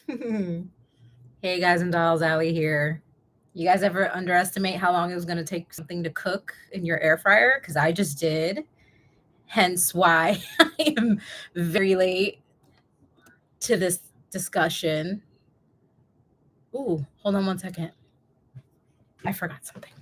Hey guys and dolls, Allie here. You guys ever underestimate how long it was going to take something to cook in your air fryer? Because I just did. Hence why I am very late to this discussion. Ooh, hold on one second. I forgot something.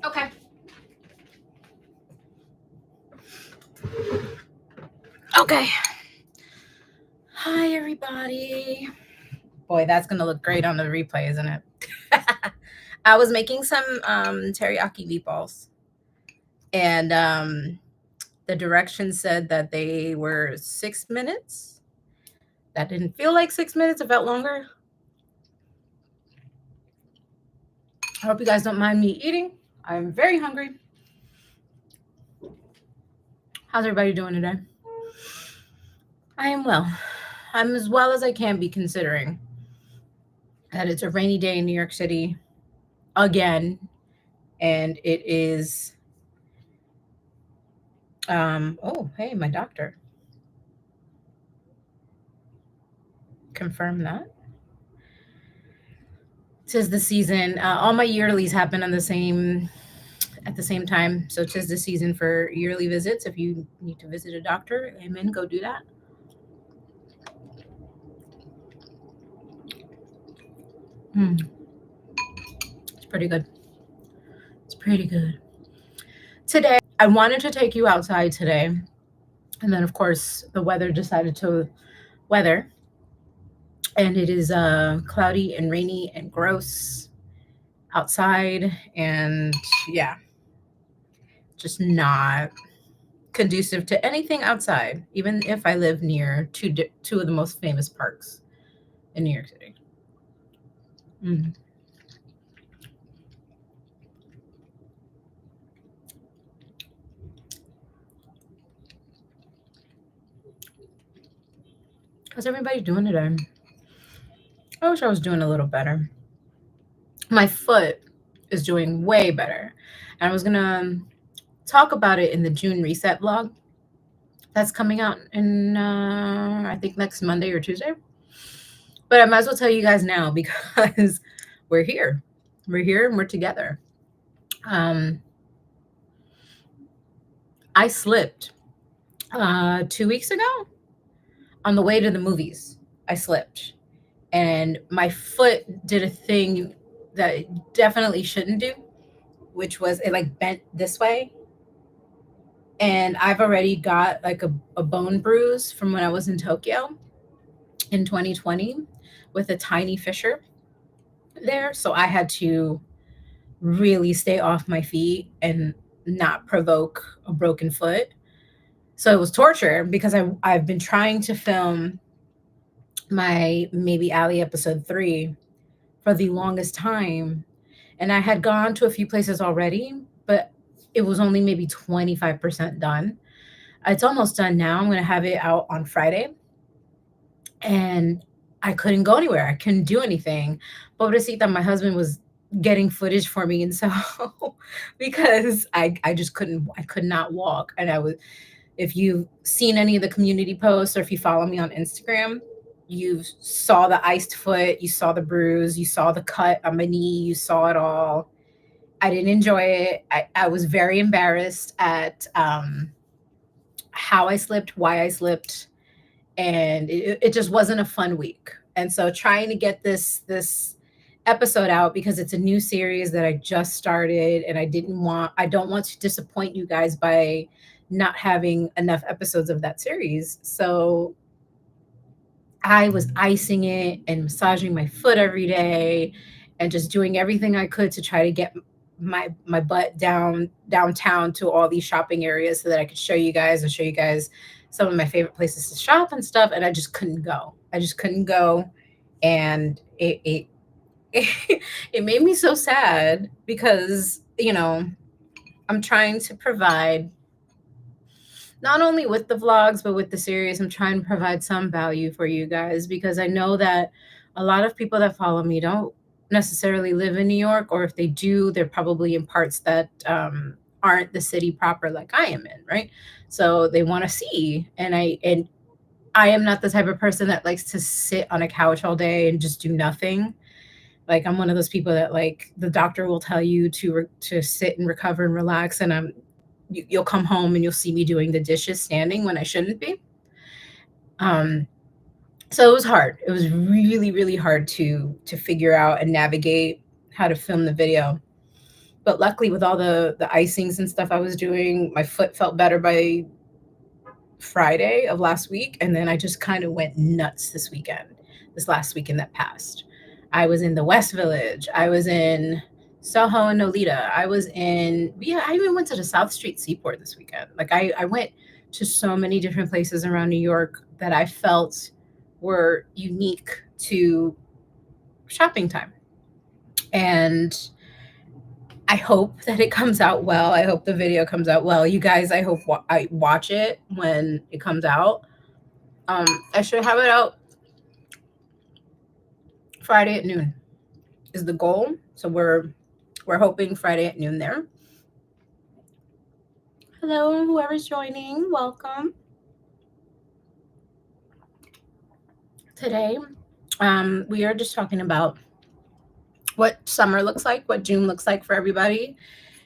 Okay. Okay. Hi, everybody. Boy, that's going to look great on the replay, isn't it? I was making some teriyaki meatballs. And the directions said that they were 6 minutes. That didn't feel like 6 minutes. It felt longer. I hope you guys don't mind me eating. I'm very hungry. How's everybody doing today? I am well. I'm as well as I can be, considering that it's a rainy day in New York City again. And it is, oh, hey, my doctor confirmed that. Tis the season. All my yearlies happen at the same time. So tis the season for yearly visits. If you need to visit a doctor, amen, go do that. It's pretty good. It's pretty good. Today, I wanted to take you outside today. And then, of course, the weather decided to weather. And it is cloudy and rainy and gross outside. And yeah, just not conducive to anything outside, even if I live near two of the most famous parks in New York City. How's everybody doing today? I wish I was doing a little better. My foot is doing way better. And I was going to talk about it in the June reset vlog that's coming out in, I think, next Monday or Tuesday. But I might as well tell you guys now because we're here. We're here and we're together. I slipped 2 weeks ago on the way to the movies. I slipped. And my foot did a thing that it definitely shouldn't do, which was it like bent this way. And I've already got like a bone bruise from when I was in Tokyo in 2020 with a tiny fissure there. So I had to really stay off my feet and not provoke a broken foot. So it was torture because I've been trying to film my Maybe Allie episode 3 for the longest time. And I had gone to a few places already, but it was only maybe 25% done. It's almost done now. I'm going to have it out on Friday. And I couldn't go anywhere. I couldn't do anything. Pobrecita, my husband was getting footage for me. And so because I could not walk. And if you've seen any of the community posts or if you follow me on Instagram, you saw the iced foot, you saw the bruise, you saw the cut on my knee, you saw it all. I didn't enjoy it. I was very embarrassed at how I slipped, why I slipped, and it just wasn't a fun week. And so trying to get this episode out because it's a new series that I just started, and I don't want to disappoint you guys by not having enough episodes of that series. So I was icing it and massaging my foot every day and just doing everything I could to try to get my butt downtown to all these shopping areas so that I could show you guys some of my favorite places to shop and stuff. And I just couldn't go. And it made me so sad because, I'm trying to provide not only with the vlogs, but with the series, I'm trying to provide some value for you guys because I know that A lot of people that follow me don't necessarily live in New York, or if they do, they're probably in parts that aren't the city proper like I am in, right? So they want to see, and I am not the type of person that likes to sit on a couch all day and just do nothing. Like I'm one of those people that like the doctor will tell you to sit and recover and relax, and you'll come home and you'll see me doing the dishes standing when I shouldn't be. Um, so it was hard. It was really really hard to figure out and navigate how to film the video. But luckily, with all the icings and stuff I was doing, my foot felt better by Friday of last week, and then I just kind of went nuts this last weekend that passed. I was in the West Village. I was in Soho and Nolita. Yeah, I even went to the South Street Seaport this weekend. Like I went to so many different places around New York that I felt were unique to shopping time. And I hope that it comes out well. I hope the video comes out well. You guys, I hope I watch it when it comes out. I should have it out Friday at noon is the goal. So we're hoping Friday at noon there. Hello, whoever's joining, welcome. Today, we are just talking about what summer looks like, what June looks like for everybody,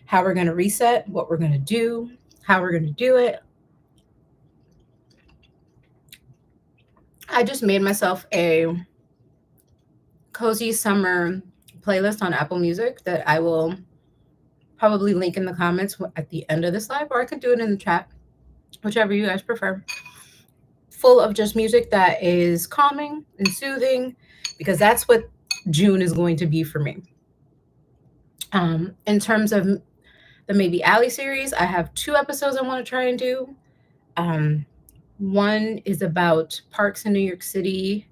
how we're going to reset, what we're going to do, how we're going to do it. I just made myself a cozy summer playlist on Apple Music that I will probably link in the comments at the end of this live, or I could do it in the chat, whichever you guys prefer. Full of just music that is calming and soothing, because that's what June is going to be for me. In terms of the Maybe Alley series, I have 2 episodes I want to try and do. One is about parks in New York City,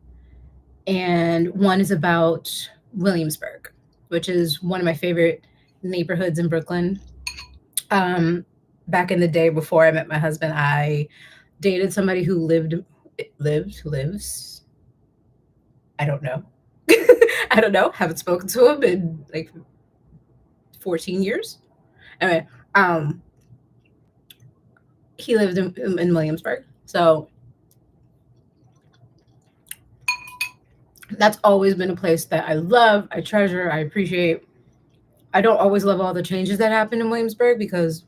and one is about Williamsburg, which is one of my favorite neighborhoods in Brooklyn. Back in the day before I met my husband, I dated somebody who lives. I don't know. I don't know. Haven't spoken to him in like 14 years. Anyway, he lived in Williamsburg. So that's always been a place that I love, I treasure, I appreciate. I don't always love all the changes that happen in Williamsburg because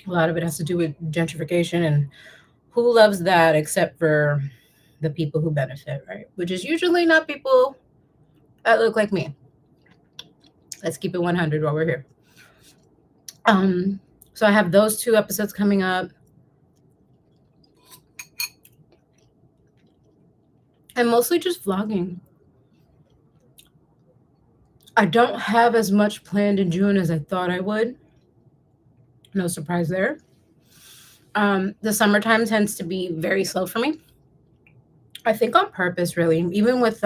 a lot of it has to do with gentrification, and who loves that except for the people who benefit, right? Which is usually not people that look like me. Let's keep it 100 while we're here. So I have those 2 episodes coming up. And mostly just vlogging. I don't have as much planned in June as I thought I would. No surprise there. The summertime tends to be very slow for me. I think on purpose, really. Even with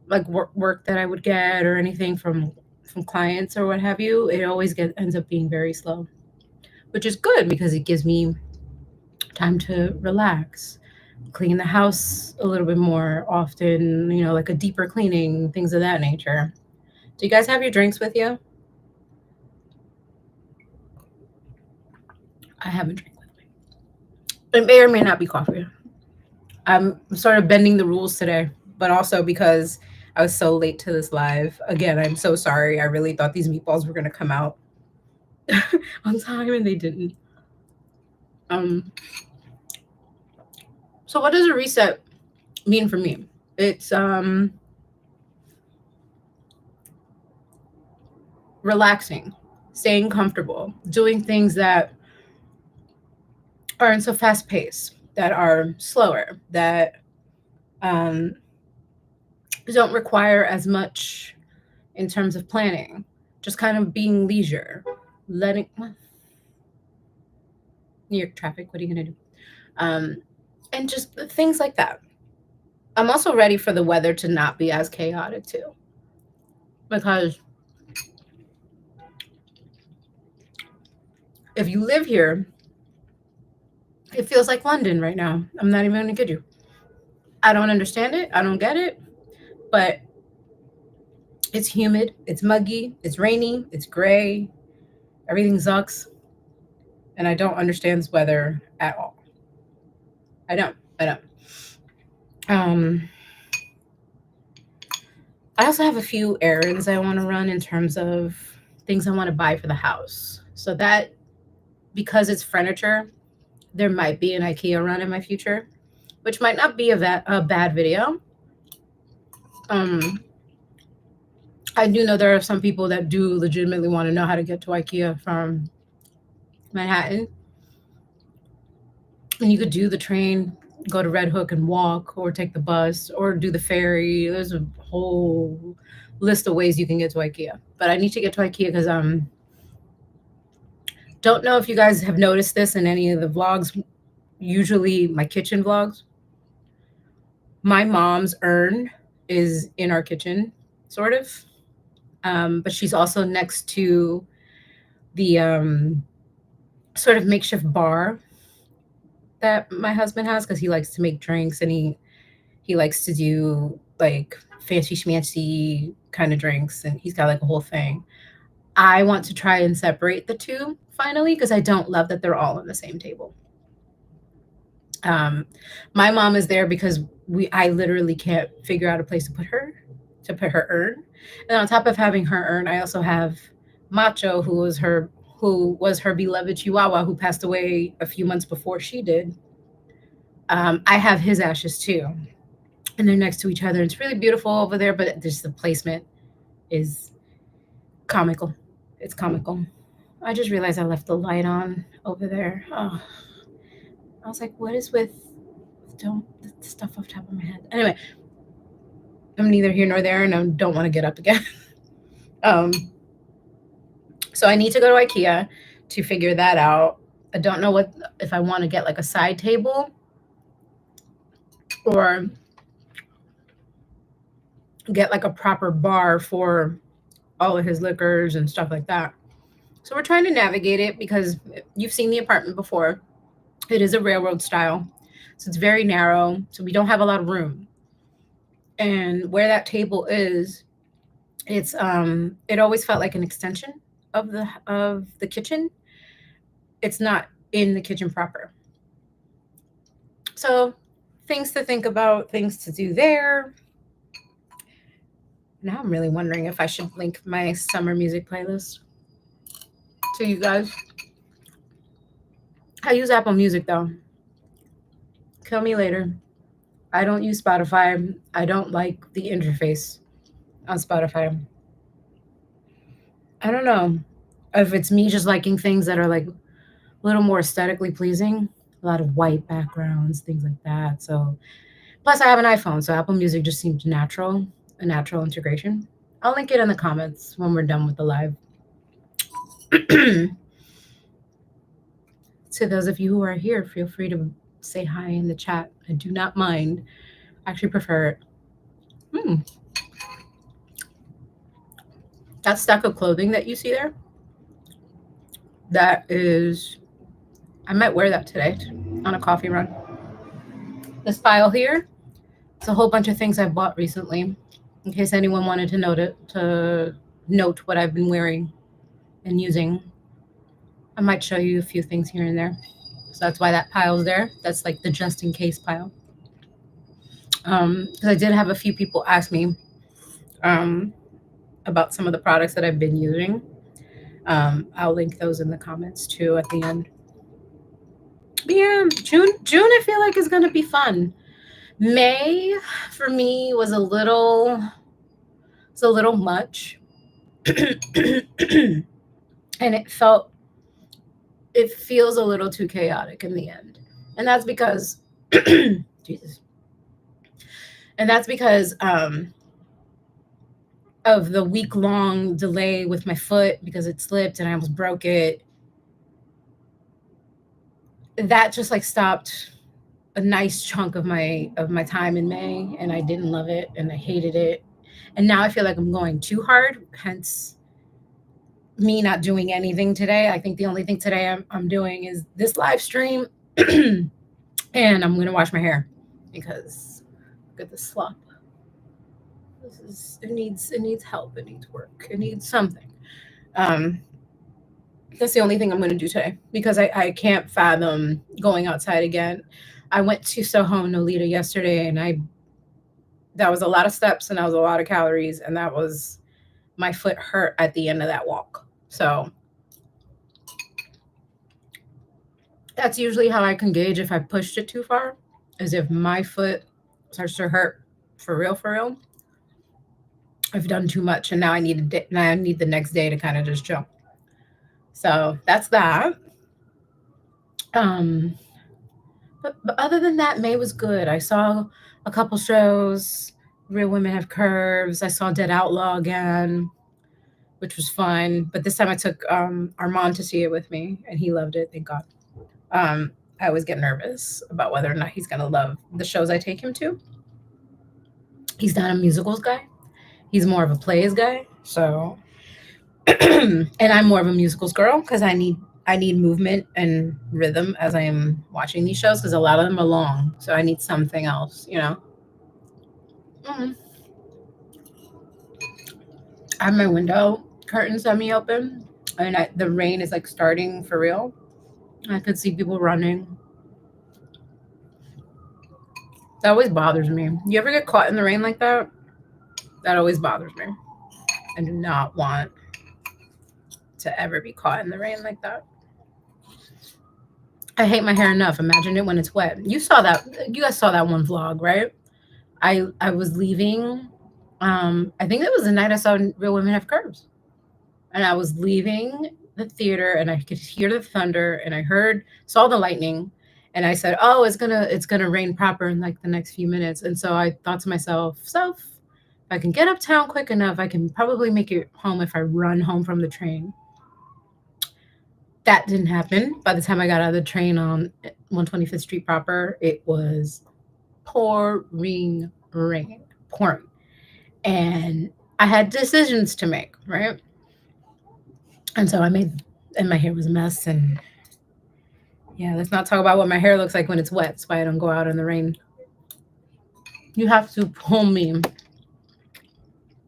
like work that I would get or anything from clients or what have you, it always ends up being very slow, which is good because it gives me time to relax, clean the house a little bit more often, like a deeper cleaning, things of that nature. Do you guys have your drinks with you? I have a drink with me. It may or may not be coffee. I'm sort of bending the rules today, but also because I was so late to this live. Again, I'm so sorry. I really thought these meatballs were going to come out on time and they didn't. So what does a reset mean for me? It's relaxing, staying comfortable, doing things that aren't so fast paced, that are slower, that don't require as much in terms of planning, just kind of being leisure, letting New York traffic, what are you going to do? And just things like that. I'm also ready for the weather to not be as chaotic too, because if you live here, it feels like London right now. I'm not even going to kid you. I don't understand it. I don't get it. But it's humid, it's muggy, it's rainy, it's gray, everything sucks. And I don't understand this weather at all. I don't. I don't. Um, I also have a few errands I want to run in terms of things I want to buy for the house. So that, because it's furniture, there might be an IKEA run in my future, which might not be a bad video. Um, I do know there are some people that do legitimately want to know how to get to IKEA from Manhattan. And you could do the train, go to Red Hook and walk, or take the bus, or do the ferry. There's a whole list of ways you can get to IKEA. But I need to get to IKEA because don't know if you guys have noticed this in any of the vlogs, usually my kitchen vlogs. My mom's urn is in our kitchen, sort of. But she's also next to the sort of makeshift bar that my husband has because he likes to make drinks and he likes to do like fancy schmancy kind of drinks and he's got like a whole thing. I want to try and separate the two finally because I don't love that they're all on the same table. My mom is there because I literally can't figure out a place to put her urn. And on top of having her urn, I also have Macho, who was her beloved Chihuahua who passed away a few months before she did. I have his ashes too, and they're next to each other. It's really beautiful over there, but just the placement is comical. It's comical. I just realized I left the light on over there. Oh, I was like, what is with the stuff off the top of my head? Anyway, I'm neither here nor there, and I don't want to get up again. So I need to go to IKEA to figure that out. I don't know if I want to get like a side table or get like a proper bar for all of his liquors and stuff like that. So we're trying to navigate it because you've seen the apartment before. It is a railroad style. So it's very narrow. So we don't have a lot of room. And where that table is, it's it always felt like an extension of the kitchen. It's not in the kitchen proper. So things to think about, things to do there. Now I'm really wondering if I should link my summer music playlist to you guys. I use Apple Music though. Kill me later. I don't use Spotify. I don't like the interface on Spotify. I don't know if it's me just liking things that are like a little more aesthetically pleasing, a lot of white backgrounds, things like that. So, plus I have an iPhone, so Apple Music just seemed a natural integration. I'll link it in the comments when we're done with the live. To those of you who are here, feel free to say hi in the chat. I do not mind. I actually prefer it. That stack of clothing that you see there, that is, I might wear that today on a coffee run. This pile here, it's a whole bunch of things I bought recently, in case anyone wanted to note what I've been wearing and using. I might show you a few things here and there. So that's why that pile's there. That's like the just in case pile. Because I did have a few people ask me about some of the products that I've been using. I'll link those in the comments too at the end. But yeah, June I feel like is gonna be fun. May for me was a little much. And it feels a little too chaotic in the end. And that's because Jesus. And that's because of the week-long delay with my foot because it slipped and I almost broke it. That just like stopped a nice chunk of my time in May, and I didn't love it and I hated it. And now I feel like I'm going too hard, hence me not doing anything today. I think the only thing today I'm doing is this live stream and I'm going to wash my hair because Look at the slop. It needs help. It needs work. It needs something. Um, that's the only thing I'm going to do today because I can't fathom going outside again. I went to Soho and Nolita yesterday, and that was a lot of steps and that was a lot of calories, and that was my foot hurt at the end of that walk. So that's usually how I can gauge if I pushed it too far, is if my foot starts to hurt for real, for real. I've done too much, and now I need the next day to kind of just jump. So that's that. Um, but other than that, May was good. I saw a couple shows. Real Women Have Curves. I saw Dead Outlaw again, which was fun. But this time I took Armand to see it with me, and he loved it. Thank God. I always get nervous about whether or not he's gonna love the shows I take him to. He's not a musicals guy. He's more of a plays guy. So, and I'm more of a musicals girl because I need movement and rhythm as I am watching these shows because a lot of them are long. So I need something else, you know. Mm-hmm. I have my window curtains semi-open, and the rain is like starting for real. I could see people running. That always bothers me. You ever get caught in the rain like that? That always bothers me. I do not want to ever be caught in the rain like that. I hate my hair enough. Imagine it when it's wet. You guys saw that one vlog, right? I was leaving. I think that was the night I saw Real Women Have Curves. And I was leaving the theater and I could hear the thunder and saw the lightning, and I said, "Oh, it's gonna rain proper in like the next few minutes." And so I thought to myself, if I can get uptown quick enough, I can probably make it home if I run home from the train. That didn't happen. By the time I got out of the train on 125th Street proper, it was pouring rain, pouring. And I had decisions to make, right? And so and my hair was a mess. And yeah, let's not talk about what my hair looks like when it's wet. That's why I don't go out in the rain. You have to pull me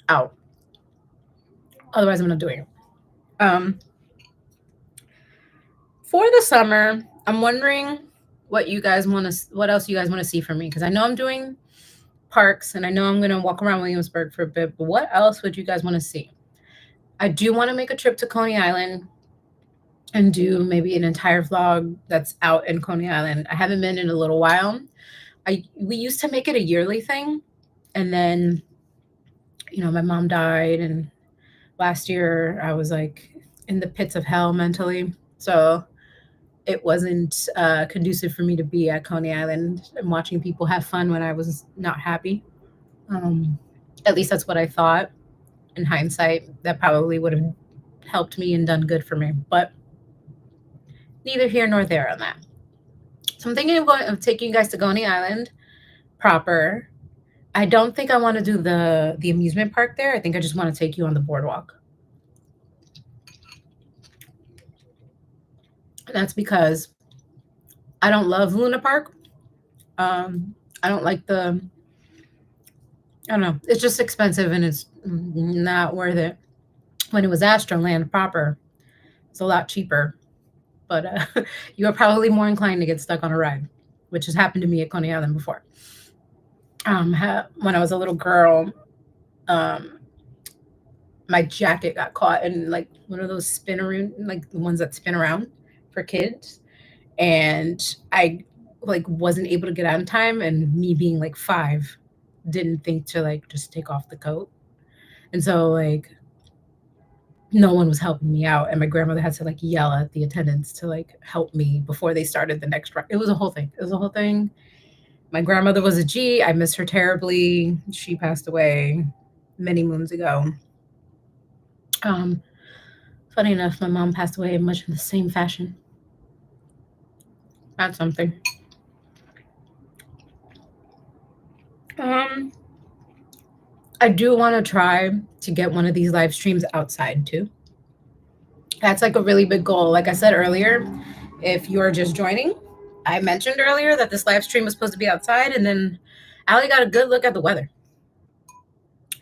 out. Otherwise, I'm not doing it. For the summer, I'm wondering what else you guys want to see from me, because I know I'm doing parks and I know I'm going to walk around Williamsburg for a bit, but what else would you guys want to see? I do want to make a trip to Coney Island and do maybe an entire vlog that's out in Coney Island. I haven't been in a little while. We used to make it a yearly thing, and then my mom died, and last year I was like in the pits of hell mentally. So it wasn't conducive for me to be at Coney Island and watching people have fun when I was not happy. At least that's what I thought. In hindsight, that probably would have helped me and done good for me. But neither here nor there on that. So I'm thinking of taking you guys to Coney Island proper. I don't think I want to do the amusement park there. I think I just want to take you on the boardwalk. That's because I don't love Luna Park. I don't like I don't know. It's just expensive and it's not worth it. When it was Astroland proper, it's a lot cheaper. But you are probably more inclined to get stuck on a ride, which has happened to me at Coney Island before. When I was a little girl, my jacket got caught in like one of those spin around, like the ones that spin around for kids, and I like wasn't able to get out in time. And me being like 5, didn't think to like just take off the coat, and so like no one was helping me out, and my grandmother had to like yell at the attendants to like help me before they started the next ride. It was a whole thing. My grandmother was a G. I miss her terribly. She passed away many moons ago. Funny enough, my mom passed away much in the same fashion. That's something. I do want to try to get one of these live streams outside too. That's like a really big goal. Like I said earlier, if you're just joining, I mentioned earlier that this live stream was supposed to be outside, and then Allie got a good look at the weather.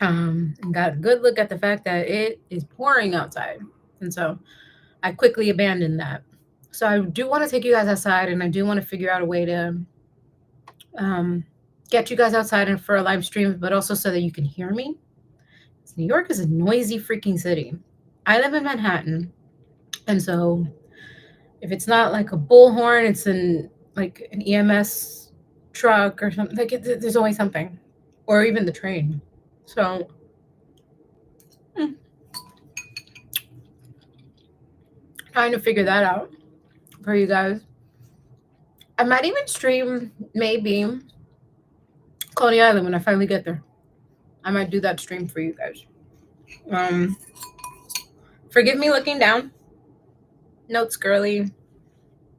And got a good look at the fact that it is pouring outside. And so I quickly abandoned that. So I do want to take you guys outside, and I do want to figure out a way to get you guys outside and for a live stream, but also so that you can hear me. New York is a noisy freaking city. I live in Manhattan, and so if it's not like a bullhorn, it's like an EMS truck or something. Like there's always something, or even the train. So trying to figure that out for you guys. I might even stream maybe Coney Island when I finally get there. I might do that stream for you guys. Forgive me looking down. Notes girly.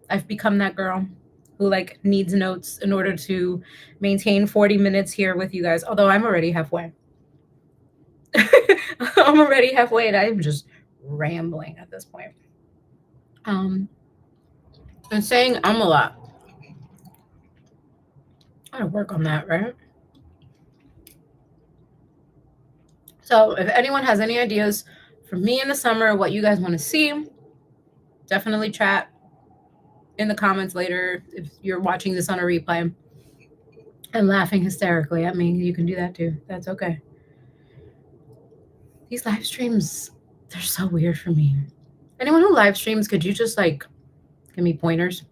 I've become that girl who like needs notes in order to maintain 40 minutes here with you guys. Although I'm already halfway. I'm already halfway, and I'm just rambling at this point. And saying a lot. I gotta work on that, right? So if anyone has any ideas for me in the summer, what you guys want to see, definitely chat in the comments later if you're watching this on a replay and laughing hysterically at me. You can do that too. That's okay. These live streams, they're so weird for me. Anyone who live streams, could you just like give me pointers?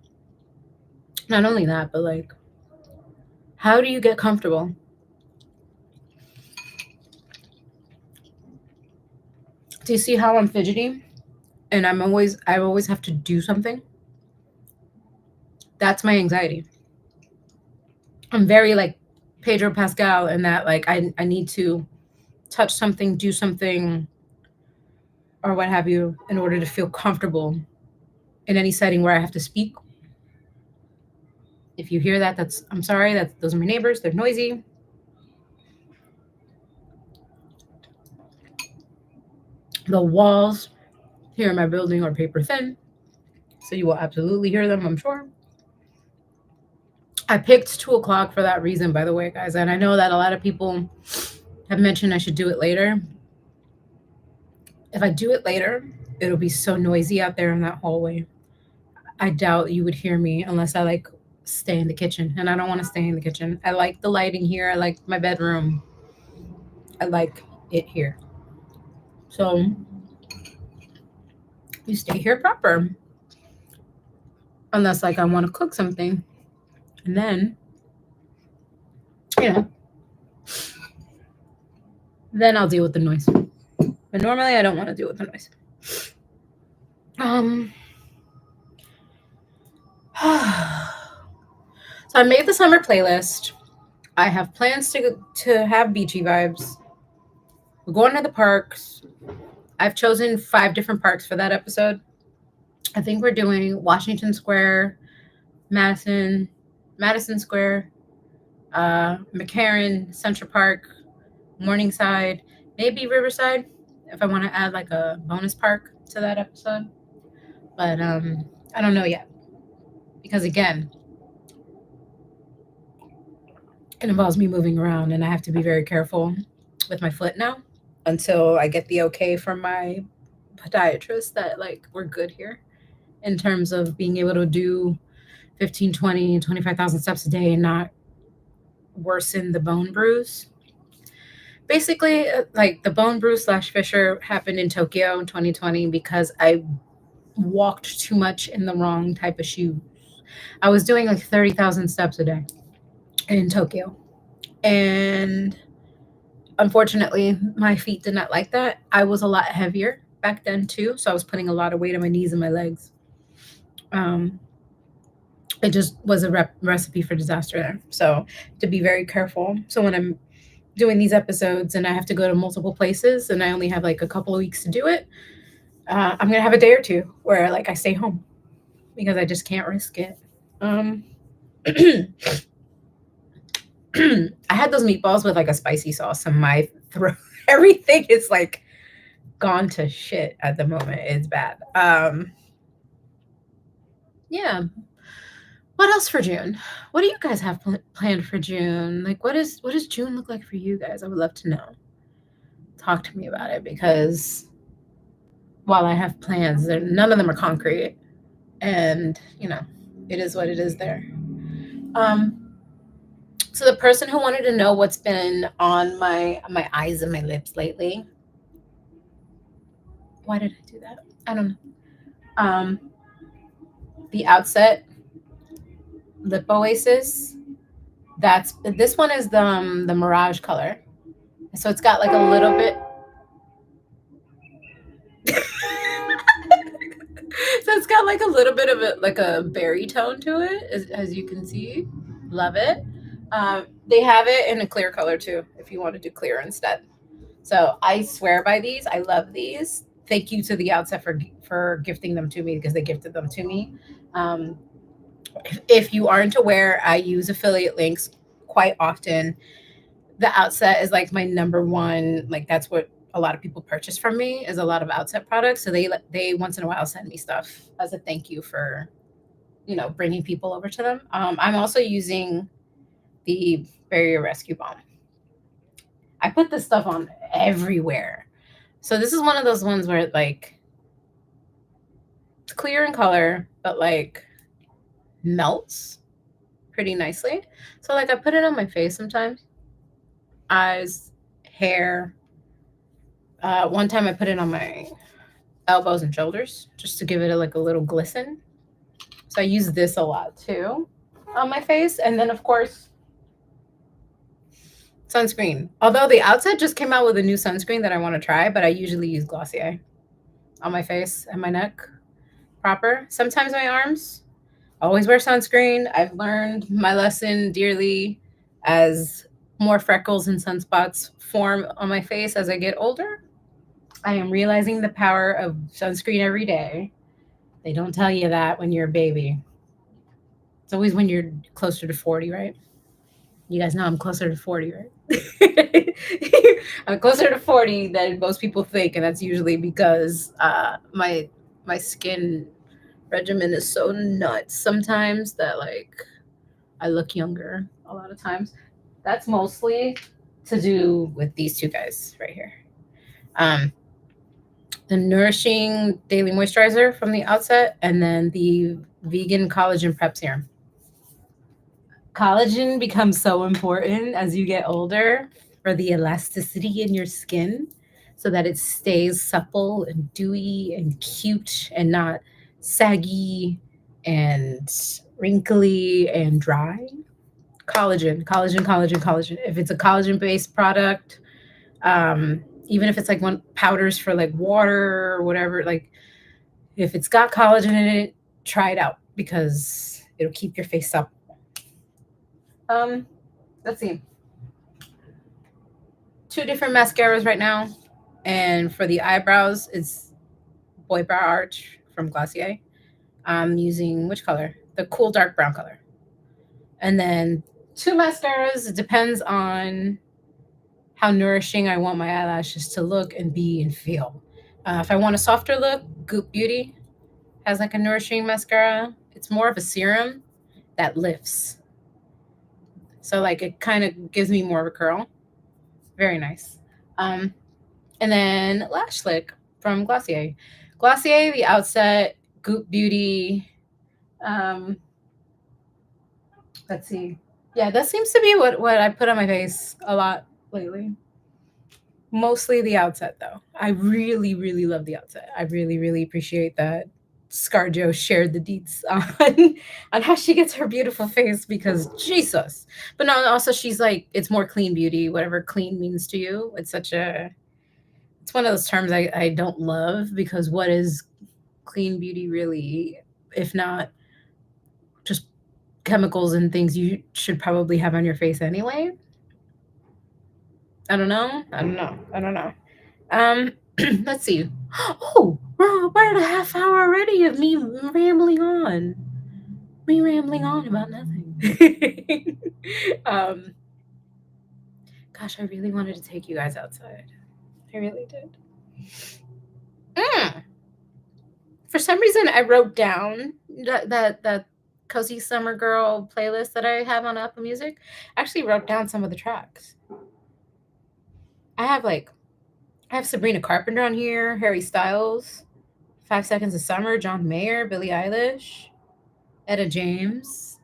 Not only that, but like, how do you get comfortable? Do you see how I'm fidgety? And I always have to do something. That's my anxiety. I'm very like Pedro Pascal in that like I need to touch something, do something, or what have you, in order to feel comfortable in any setting where I have to speak. If you hear that, I'm sorry. Those are my neighbors. They're noisy. The walls here in my building are paper thin, so you will absolutely hear them, I'm sure. I picked 2:00 for that reason, by the way, guys. And I know that a lot of people have mentioned I should do it later. If I do it later, it'll be so noisy out there in that hallway. I doubt you would hear me unless I like stay in the kitchen, and I don't want to stay in the kitchen. I like the lighting here. I like my bedroom. I like it here. So you stay here proper. Unless like I want to cook something. And then, then I'll deal with the noise. But normally I don't want to deal with the noise. So I made the summer playlist. I have plans to have beachy vibes. We're going to the parks. I've chosen 5 different parks for that episode. I think we're doing Washington Square, Madison Square, McCarran, Central Park, Morningside, maybe Riverside, if I want to add like a bonus park to that episode. But I don't know yet. Because again, it involves me moving around, and I have to be very careful with my foot now until I get the okay from my podiatrist that like we're good here in terms of being able to do 15, 20, 25,000 steps a day and not worsen the bone bruise. Basically, like the bone bruise / fissure happened in Tokyo in 2020 because I walked too much in the wrong type of shoes. I was doing like 30,000 steps a day in Tokyo. And unfortunately, my feet did not like that. I was a lot heavier back then too. So I was putting a lot of weight on my knees and my legs. It just was a recipe for disaster there. So to be very careful. So when I'm doing these episodes and I have to go to multiple places and I only have like a couple of weeks to do it, I'm going to have a day or two where like I stay home because I just can't risk it. I had those meatballs with like a spicy sauce and my throat, everything is like gone to shit at the moment. It's bad. Yeah. What else for June? What do you guys have planned for June? Like, what does June look like for you guys? I would love to know. Talk to me about it, because while I have plans, none of them are concrete, and it is what it is there. Um, so the person who wanted to know what's been on my eyes and my lips lately. Why did I do that? I don't know. The Outset Lip Oasis. This one is the Mirage color. So it's got like a little bit. So it's got like a little bit of a berry tone to it, as you can see. Love it. They have it in a clear color too, if you want to do clear instead. So I swear by these. I love these. Thank you to the Outset for gifting them to me, because they gifted them to me. Um, if you aren't aware, I use affiliate links quite often. The Outset is like my number one. Like, that's what a lot of people purchase from me, is a lot of Outset products. So they once in a while send me stuff as a thank you for bringing people over to them. I'm also using the Barrier Rescue Balm. I put this stuff on everywhere. So this is one of those ones where like it's clear in color, but like melts pretty nicely. So like I put it on my face sometimes, eyes, hair. One time I put it on my elbows and shoulders just to give it like a little glisten. So I use this a lot too on my face. And then of course, sunscreen. Although the Outset just came out with a new sunscreen that I want to try, but I usually use Glossier on my face and my neck proper. Sometimes my arms. Always wear sunscreen. I've learned my lesson dearly, as more freckles and sunspots form on my face as I get older. I am realizing the power of sunscreen every day. They don't tell you that when you're a baby. It's always when you're closer to 40, right? You guys know I'm closer to 40, right? I'm closer to 40 than most people think, and that's usually because my skin regimen is so nuts sometimes that like I look younger a lot of times. That's mostly to do with these two guys right here. Um, the Nourishing Daily Moisturizer from the Outset, and then the Vegan Collagen Prep Serum. Collagen becomes so important as you get older for the elasticity in your skin, so that it stays supple and dewy and cute and not saggy and wrinkly and dry. Collagen, collagen, collagen, collagen. If it's a collagen based product, even if it's like one powders for like water or whatever, like if it's got collagen in it, try it out, because it'll keep your face up. Let's see. 2 different mascaras right now. And for the eyebrows, it's Boy Brow Arch from Glossier. I'm using which color? The cool dark brown color. And then 2 mascaras. It depends on how nourishing I want my eyelashes to look and be and feel. If I want a softer look, Goop Beauty has like a nourishing mascara. It's more of a serum that lifts. So like it kind of gives me more of a curl. Very nice. And then Lash Slick from Glossier. Glossier, the Outset, Goop Beauty. Let's see. Yeah, that seems to be what I put on my face a lot lately. Mostly the Outset, though. I really, really love the Outset. I really, really appreciate that ScarJo shared the deets on how she gets her beautiful face, because Jesus. But no, also she's like, it's more clean beauty, whatever clean means to you. It's one of those terms I don't love, because what is clean beauty really, if not just chemicals and things you should probably have on your face anyway? I don't know. Let's see. Oh, we're at a half hour already of me rambling on. Me rambling on about nothing. um, Gosh, I really wanted to take you guys outside. I really did. For some reason, I wrote down that Cozy Summer Girl playlist that I have on Apple Music. I actually wrote down some of the tracks. I have Sabrina Carpenter on here, Harry Styles, 5 Seconds of Summer, John Mayer, Billie Eilish, Etta James.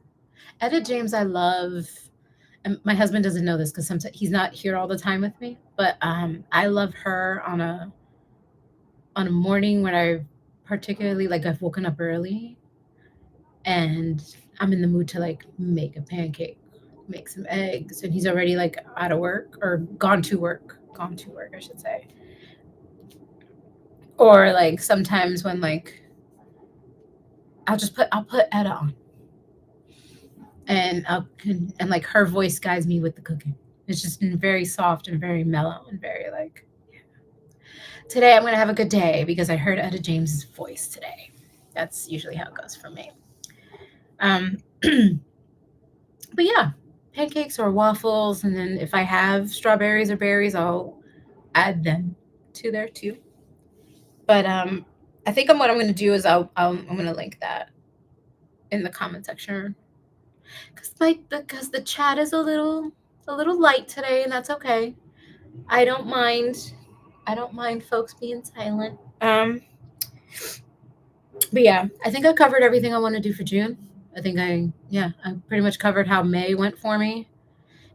Etta James, I love. And my husband doesn't know this because sometimes he's not here all the time with me. But I love her on a morning when I particularly like I've woken up early and I'm in the mood to like make a pancake, make some eggs, and he's already like out of work or gone to work, I should say. Or like sometimes when like I'll put Etta on and and like her voice guides me with the cooking. It's just been very soft and very mellow and very like today I'm gonna have a good day because I heard Etta James's voice today. That's usually how it goes for me. Um, but yeah, pancakes or waffles, and then if I have strawberries or berries, I'll add them to there too. But I think what I'm gonna do is I'm gonna link that in the comment section because the chat is a little light today, and that's okay. I don't mind. I don't mind folks being silent. But yeah, I think I covered everything I want to do for June. I pretty much covered how May went for me.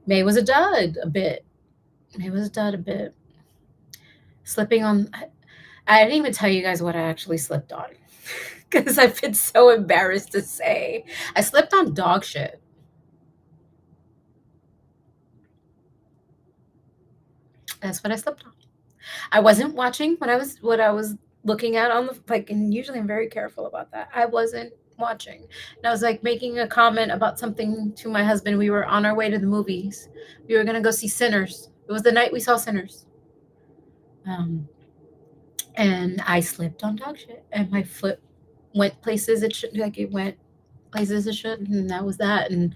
May was a dud a bit. May was a dud a bit. Slipping on, I didn't even tell you guys what I actually slipped on because I've been so embarrassed to say. I slipped on dog shit. That's what I slipped on. I wasn't watching what I was looking at on the like, and usually I'm very careful about that. I wasn't watching. And I was like making a comment about something to my husband. We were on our way to the movies. We were gonna go see Sinners. It was the night we saw Sinners. And I slipped on dog shit, and my foot went places it should like it went places it shouldn't, and that was that. And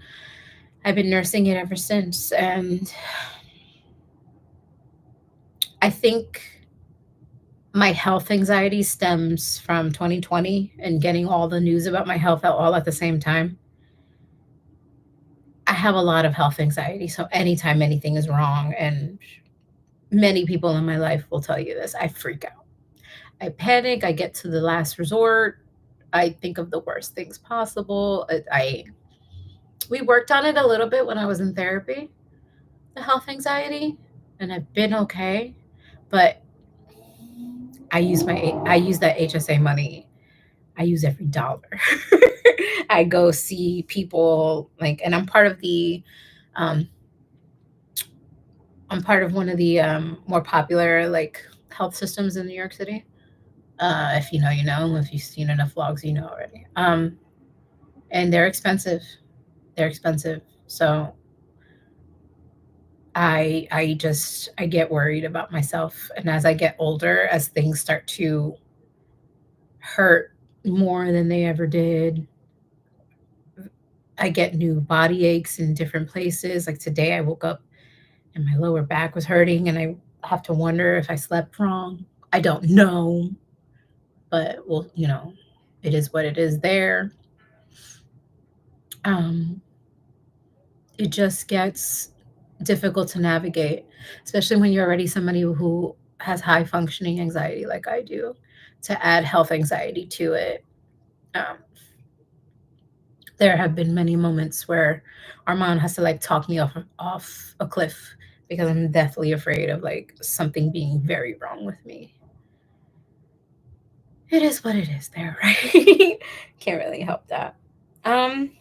I've been nursing it ever since. And I think my health anxiety stems from 2020 and getting all the news about my health all at the same time. I have a lot of health anxiety. So anytime anything is wrong, and many people in my life will tell you this, I freak out. I panic. I get to the last resort. I think of the worst things possible. We worked on it a little bit when I was in therapy, the health anxiety, and I've been okay. But I use that HSA money. I use every dollar. I go see people like, and um, I'm part of one of the more popular like health systems in New York City. If you know, you know. If you've seen enough vlogs, you know already. And they're expensive. They're expensive. So I get worried about myself, and as I get older, as things start to hurt more than they ever did, I get new body aches in different places. Like today, I woke up and my lower back was hurting, and I have to wonder if I slept wrong. I don't know, but well, it is what it is there. Um, it just gets difficult to navigate, especially when you're already somebody who has high functioning anxiety like I do. To add health anxiety to it, um, there have been many moments where Armand has to like talk me off a cliff because I'm deathly afraid of like something being very wrong with me. It is what it is there, right? Can't really help that. Um,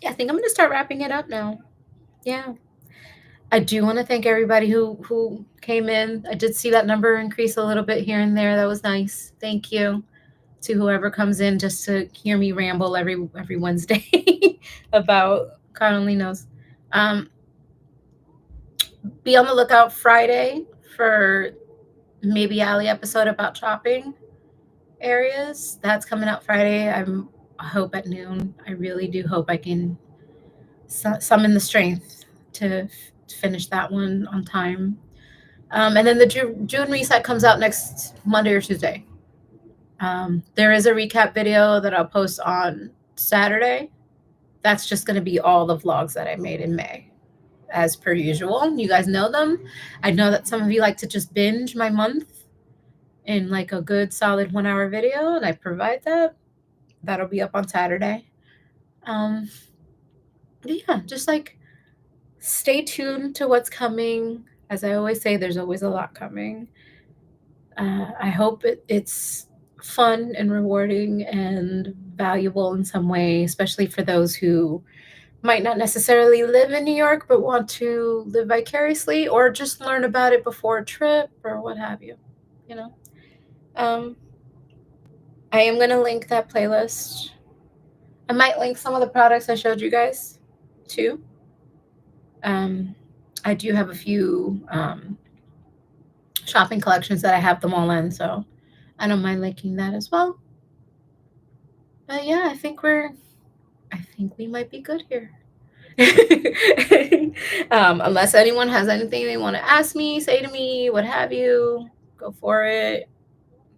yeah, I think I'm gonna start wrapping it up now. Yeah. I do want to thank everybody who came in. I did see that number increase a little bit here and there. That was nice. Thank you to whoever comes in just to hear me ramble every Wednesday about God only knows. Um, be on the lookout Friday for maybe Ali episode about chopping areas. That's coming out Friday. I hope at noon. I really do hope I can summon the strength to finish that one on time. And then the June reset comes out next Monday or Tuesday. There is a recap video that I'll post on Saturday, that's just going to be all the vlogs that I made in May. As per usual, you guys know them. I know that some of you like to just binge my month in like a good solid 1 hour video, and I provide that. That'll be up on Saturday. But yeah, just like stay tuned to what's coming. As I always say, there's always a lot coming. I hope it's fun and rewarding and valuable in some way, especially for those who might not necessarily live in New York but want to live vicariously or just learn about it before a trip or what have you. You know, I am going to link that playlist. I might link some of the products I showed you guys too. I do have a few shopping collections that I have them all in, so I don't mind linking that as well. But yeah, I think we might be good here. Unless anyone has anything they want to ask me, say to me, what have you, go for it.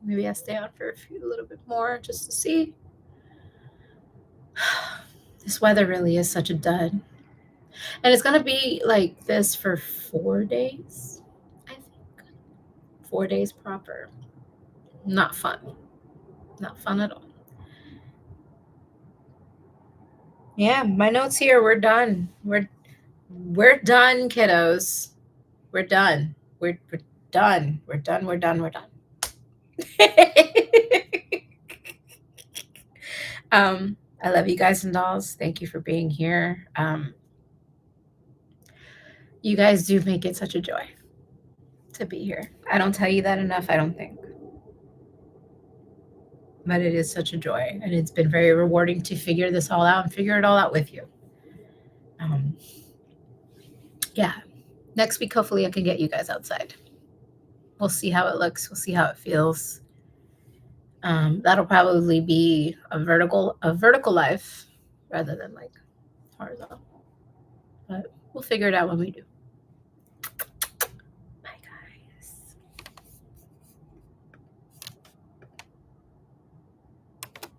Maybe I'll stay on for a little bit more just to see. This weather really is such a dud. And it's going to be like this for 4 days, I think. 4 days proper. Not fun. Not fun at all. Yeah, my notes here. We're done. We're done, kiddos. We're done. We're done. We're done. We're done. We're done. I love you guys and dolls. Thank you for being here. You guys do make it such a joy to be here. I don't tell you that enough, I don't think. But it is such a joy, and it's been very rewarding to figure this all out and figure it all out with you. Yeah. Next week, hopefully I can get you guys outside. We'll see how it looks. We'll see how it feels. That'll probably be a vertical life rather than like horizontal. But we'll figure it out when we do.